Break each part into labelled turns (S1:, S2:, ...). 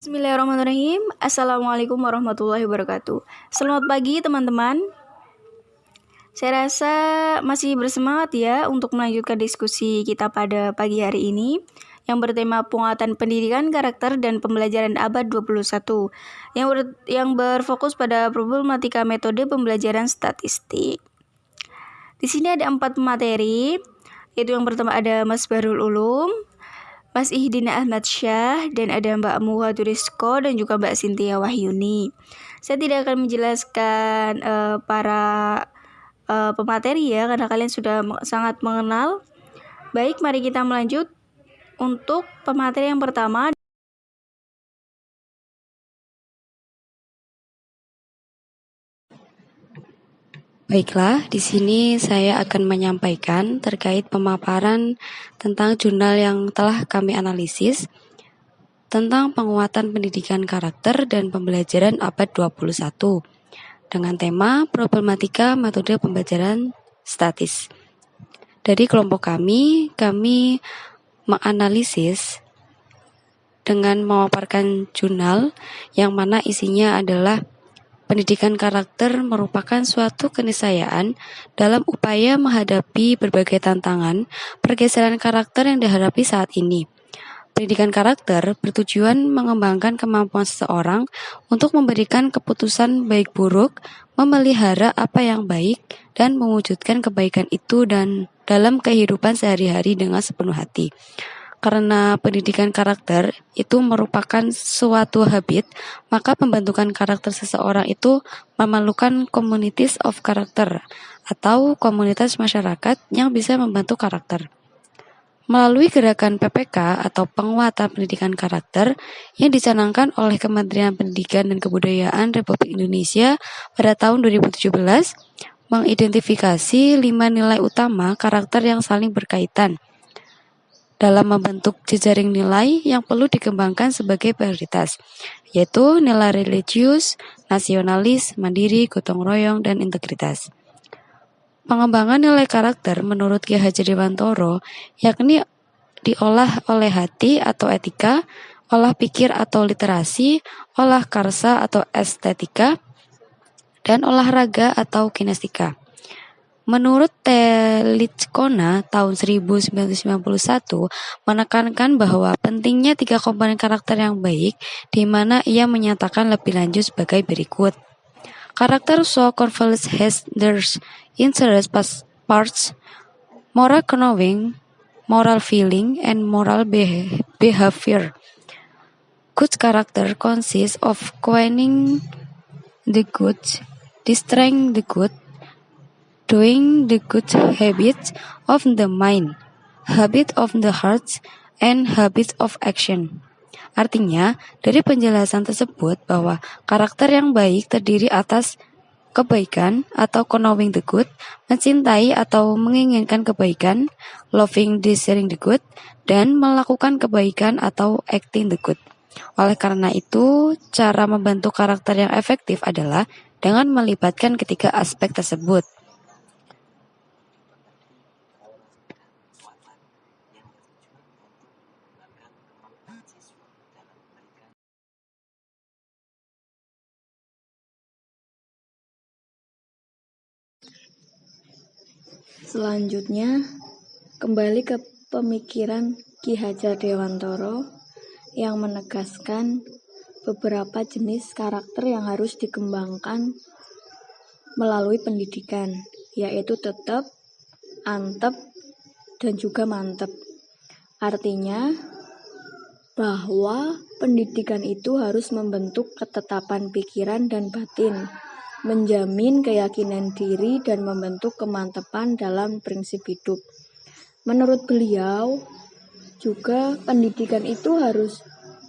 S1: Bismillahirrahmanirrahim. Assalamualaikum warahmatullahi wabarakatuh. Selamat pagi teman-teman. Saya rasa masih bersemangat ya untuk melanjutkan diskusi kita pada pagi hari ini yang bertema penguatan pendidikan karakter dan pembelajaran abad 21 yang berfokus pada problematika metode pembelajaran statistik. Di sini ada 4 materi, yaitu yang pertama ada Mas Bahrul Ulum, Mas Ihdina Ahmad Syah, dan ada Mbak Muha Turisko dan juga Mbak Sintia Wahyuni. Saya tidak akan menjelaskan para pemateri ya, karena kalian sudah sangat mengenal. Baik, mari kita melanjut untuk pemateri yang pertama.
S2: Baiklah, di sini saya akan menyampaikan terkait pemaparan tentang jurnal yang telah kami analisis tentang penguatan pendidikan karakter dan pembelajaran abad 21 dengan tema problematika metode pembelajaran statis. Dari kelompok kami menganalisis dengan memaparkan jurnal yang mana isinya adalah pendidikan karakter merupakan suatu keniscayaan dalam upaya menghadapi berbagai tantangan pergeseran karakter yang dihadapi saat ini. Pendidikan karakter bertujuan mengembangkan kemampuan seseorang untuk memberikan keputusan baik buruk, memelihara apa yang baik, dan mewujudkan kebaikan itu dan dalam kehidupan sehari-hari dengan sepenuh hati. Karena pendidikan karakter itu merupakan suatu habit, maka pembentukan karakter seseorang itu memerlukan communities of character atau komunitas masyarakat yang bisa membentuk karakter. Melalui gerakan PPK atau penguatan pendidikan karakter yang dicanangkan oleh Kementerian Pendidikan dan Kebudayaan Republik Indonesia pada tahun 2017, mengidentifikasi 5 nilai utama karakter yang saling berkaitan dalam membentuk jejaring nilai yang perlu dikembangkan sebagai prioritas, yaitu nilai religius, nasionalis, mandiri, gotong royong, dan integritas. Pengembangan nilai karakter menurut Ki Hajar Dewantara yakni diolah oleh hati atau etika, olah pikir atau literasi, olah karsa atau estetika, dan olahraga atau kinestika. Menurut Telichkona tahun 1991 menekankan bahwa pentingnya 3 komponen karakter yang baik, di mana ia menyatakan lebih lanjut sebagai berikut. Karakter so converges has their interest parts, moral knowing, moral feeling, and moral behavior. Good character consists of knowing the good, distraying the good, doing the good habits of the mind, habit of the heart, and habit of action. Artinya, dari penjelasan tersebut bahwa karakter yang baik terdiri atas kebaikan atau knowing the good, mencintai atau menginginkan kebaikan, loving desiring the good, dan melakukan kebaikan atau acting the good. Oleh karena itu, cara membentuk karakter yang efektif adalah dengan melibatkan ketiga aspek tersebut.
S1: Selanjutnya, kembali ke pemikiran Ki Hajar Dewantara yang menegaskan beberapa jenis karakter yang harus dikembangkan melalui pendidikan, yaitu tetap, antep, dan juga mantep. Artinya bahwa pendidikan itu harus membentuk ketetapan pikiran dan batin, menjamin keyakinan diri dan membentuk kemantapan dalam prinsip hidup. Menurut beliau, juga pendidikan itu harus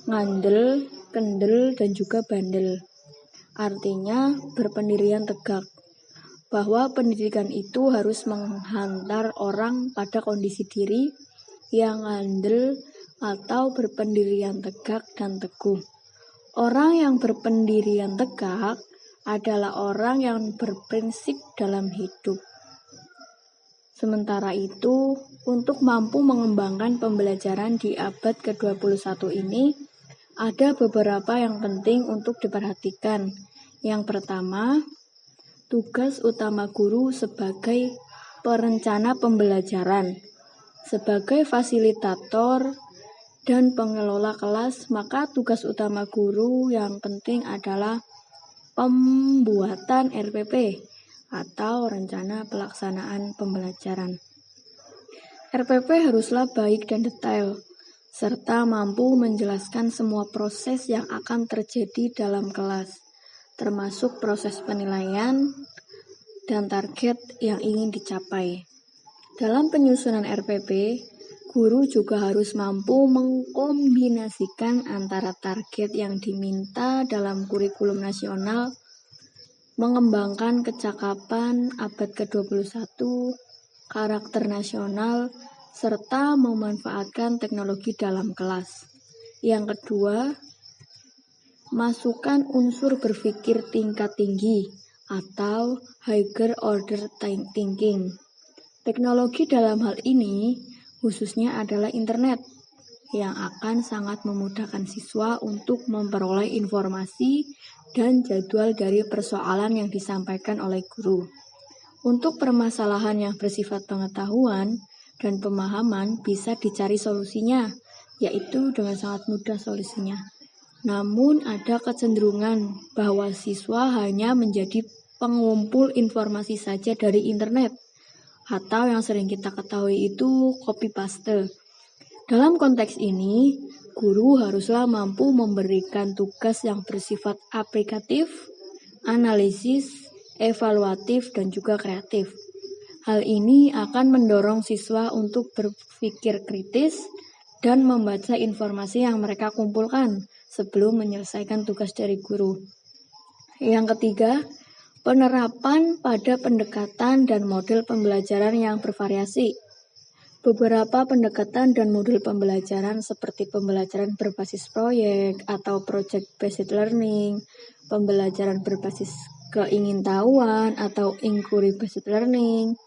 S1: ngandel, kendel, dan juga bandel. Artinya berpendirian tegak, bahwa pendidikan itu harus menghantar orang pada kondisi diri yang ngandel atau berpendirian tegak dan teguh. Orang yang berpendirian tegak adalah orang yang berprinsip dalam hidup. Sementara itu, untuk mampu mengembangkan pembelajaran di abad ke-21 ini, Ada beberapa yang penting untuk diperhatikan. Yang pertama, tugas utama guru sebagai perencana pembelajaran. Sebagai fasilitator dan pengelola kelas, maka tugas utama guru yang penting adalah pembuatan RPP atau rencana pelaksanaan pembelajaran. RPP haruslah baik dan detail, serta mampu menjelaskan semua proses yang akan terjadi dalam kelas, termasuk proses penilaian dan target yang ingin dicapai. Dalam penyusunan RPP, guru juga harus mampu mengkombinasikan antara target yang diminta dalam kurikulum nasional, mengembangkan kecakapan abad ke-21, karakter nasional, serta memanfaatkan teknologi dalam kelas. Yang kedua, masukkan unsur berpikir tingkat tinggi atau higher order thinking. Teknologi dalam hal ini khususnya adalah internet yang akan sangat memudahkan siswa untuk memperoleh informasi dan jadwal dari persoalan yang disampaikan oleh guru. Untuk permasalahan yang bersifat pengetahuan dan pemahaman bisa dicari solusinya, yaitu dengan sangat mudah solusinya. Namun ada kecenderungan bahwa siswa hanya menjadi pengumpul informasi saja dari internet, atau yang sering kita ketahui itu copy paste. Dalam konteks ini, guru haruslah mampu memberikan tugas yang bersifat aplikatif, analisis, evaluatif, dan juga kreatif. Hal ini akan mendorong siswa untuk berpikir kritis dan membaca informasi yang mereka kumpulkan sebelum menyelesaikan tugas dari guru. Yang ketiga, penerapan pada pendekatan dan model pembelajaran yang bervariasi. Beberapa pendekatan dan model pembelajaran seperti pembelajaran berbasis proyek atau project-based learning, pembelajaran berbasis keingintahuan atau inquiry-based learning,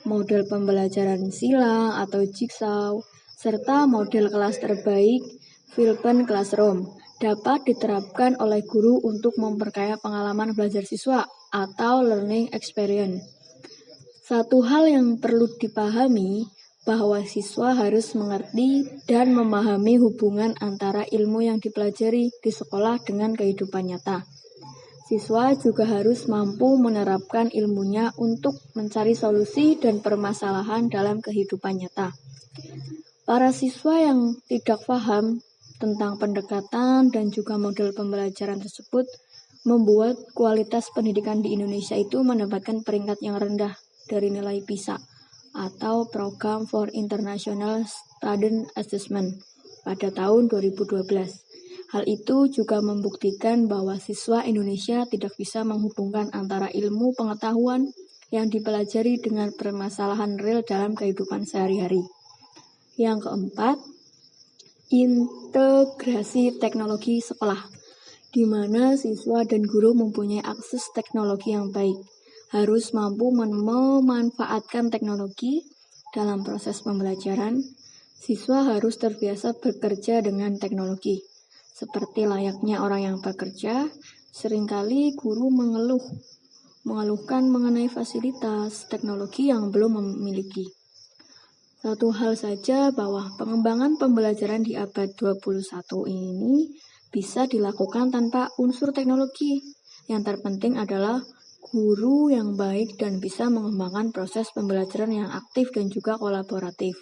S1: model pembelajaran silang atau jigsaw, serta model kelas terbaik Philippine Classroom dapat diterapkan oleh guru untuk memperkaya pengalaman belajar siswa atau learning experience. Satu hal yang perlu dipahami bahwa siswa harus mengerti dan memahami hubungan antara ilmu yang dipelajari di sekolah dengan kehidupan nyata. Siswa juga harus mampu menerapkan ilmunya untuk mencari solusi dan permasalahan dalam kehidupan nyata. Para siswa yang tidak paham tentang pendekatan dan juga model pembelajaran tersebut membuat kualitas pendidikan di Indonesia itu mendapatkan peringkat yang rendah dari nilai PISA atau Program for International Student Assessment pada tahun 2012. Hal itu juga membuktikan bahwa siswa Indonesia tidak bisa menghubungkan antara ilmu pengetahuan yang dipelajari dengan permasalahan real dalam kehidupan sehari-hari. Yang keempat, integrasi teknologi sekolah, di mana siswa dan guru mempunyai akses teknologi yang baik. Harus mampu memanfaatkan teknologi dalam proses pembelajaran. Siswa harus terbiasa bekerja dengan teknologi. Seperti layaknya orang yang bekerja, seringkali guru mengeluhkan mengenai fasilitas teknologi yang belum memiliki. Satu hal saja bahwa pengembangan pembelajaran di abad 21 ini bisa dilakukan tanpa unsur teknologi. Yang terpenting adalah guru yang baik dan bisa mengembangkan proses pembelajaran yang aktif dan juga kolaboratif.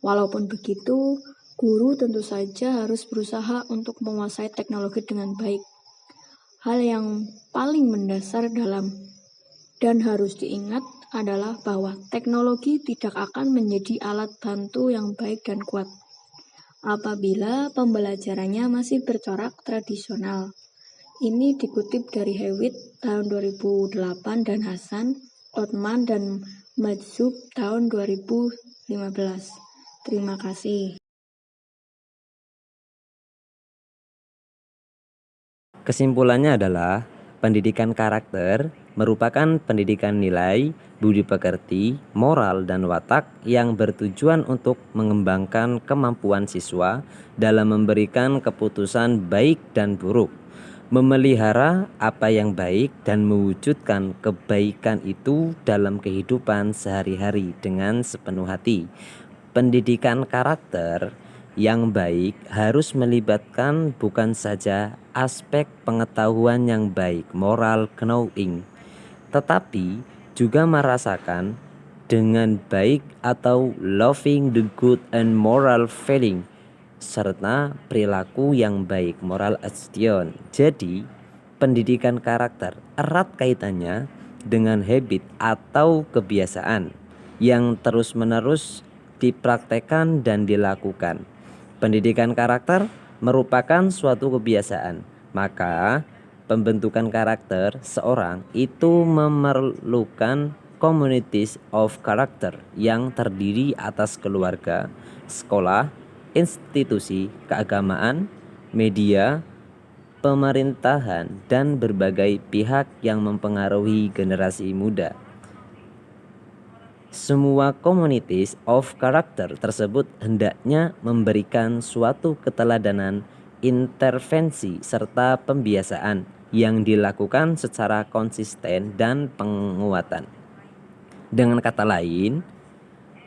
S1: Walaupun begitu, guru tentu saja harus berusaha untuk menguasai teknologi dengan baik. Hal yang paling mendasar dan harus diingat adalah bahwa teknologi tidak akan menjadi alat bantu yang baik dan kuat apabila pembelajarannya masih bercorak tradisional. Ini dikutip dari Hewitt tahun 2008 dan Hasan, Othman, dan Majzub tahun 2015. Terima kasih.
S3: Kesimpulannya adalah Pendidikan karakter merupakan pendidikan nilai, budi pekerti, moral, dan watak yang bertujuan untuk mengembangkan kemampuan siswa dalam memberikan keputusan baik dan buruk, memelihara apa yang baik dan mewujudkan kebaikan itu dalam kehidupan sehari-hari dengan sepenuh hati. Pendidikan karakter yang baik harus melibatkan bukan saja aspek pengetahuan yang baik, moral knowing, tetapi juga merasakan dengan baik atau loving the good and moral feeling, serta perilaku yang baik, moral action. Jadi, pendidikan karakter erat kaitannya dengan habit atau kebiasaan yang terus-menerus dipraktekkan dan dilakukan. Pendidikan karakter merupakan suatu kebiasaan, maka pembentukan karakter seorang itu memerlukan communities of character yang terdiri atas keluarga, sekolah, institusi keagamaan, media, pemerintahan, dan berbagai pihak yang mempengaruhi generasi muda. Semua communities of character tersebut hendaknya memberikan suatu keteladanan, intervensi, serta pembiasaan yang dilakukan secara konsisten dan penguatan. Dengan kata lain,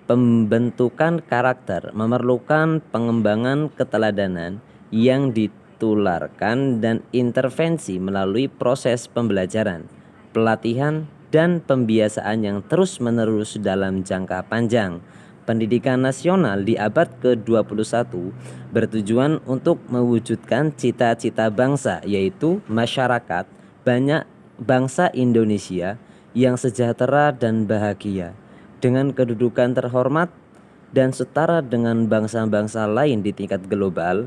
S3: pembentukan karakter memerlukan pengembangan keteladanan yang ditularkan dan intervensi melalui proses pembelajaran, pelatihan, dan pembiasaan yang terus-menerus dalam jangka panjang. Pendidikan nasional di abad ke-21 bertujuan untuk mewujudkan cita-cita bangsa, yaitu masyarakat banyak bangsa Indonesia yang sejahtera dan bahagia, dengan kedudukan terhormat dan setara dengan bangsa-bangsa lain di tingkat global.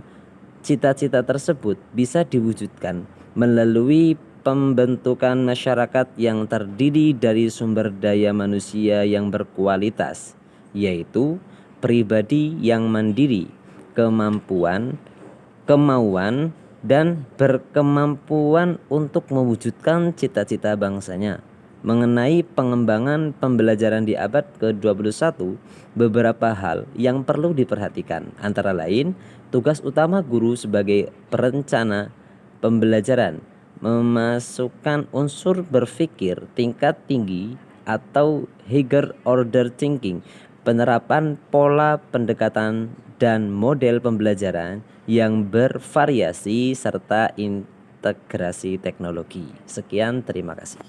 S3: Cita-cita tersebut bisa diwujudkan melalui pembentukan masyarakat yang terdiri dari sumber daya manusia yang berkualitas, yaitu pribadi yang mandiri, kemauan, dan berkemampuan untuk mewujudkan cita-cita bangsanya. Mengenai pengembangan pembelajaran di abad ke-21, beberapa hal yang perlu diperhatikan, antara lain tugas utama guru sebagai perencana pembelajaran, memasukkan unsur berpikir tingkat tinggi atau higher order thinking, penerapan pola pendekatan dan model pembelajaran yang bervariasi, serta integrasi teknologi. Sekian, terima kasih.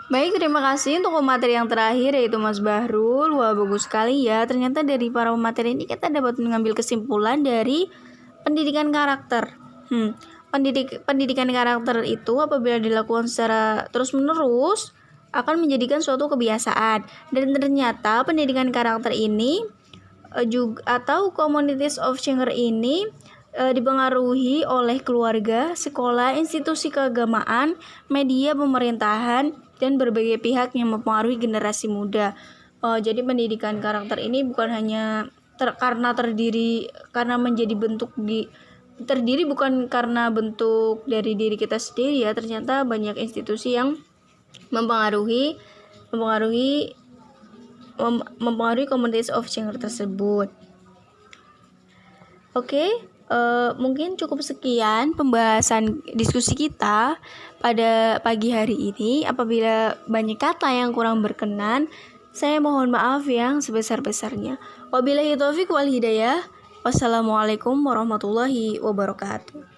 S1: Baik, terima kasih untuk pemateri yang terakhir, yaitu Mas Bahrul. Wah, bagus sekali ya. Ternyata dari para pemateri ini kita dapat mengambil kesimpulan dari pendidikan karakter. Pendidikan karakter itu apabila dilakukan secara terus-menerus akan menjadikan suatu kebiasaan. Dan ternyata pendidikan karakter ini juga atau communities of change ini dipengaruhi oleh keluarga, sekolah, institusi keagamaan, media, pemerintahan, dan berbagai pihak yang mempengaruhi generasi muda. Jadi pendidikan karakter ini bukan hanya karena menjadi terdiri bukan karena bentuk dari diri kita sendiri ya. Ternyata banyak institusi yang mempengaruhi communities of change tersebut. Oke. Mungkin cukup sekian pembahasan diskusi kita pada pagi hari ini. Apabila banyak kata yang kurang berkenan, saya mohon maaf yang sebesar-besarnya. Wabillahi taufiq wal hidayah. Wassalamualaikum warahmatullahi wabarakatuh.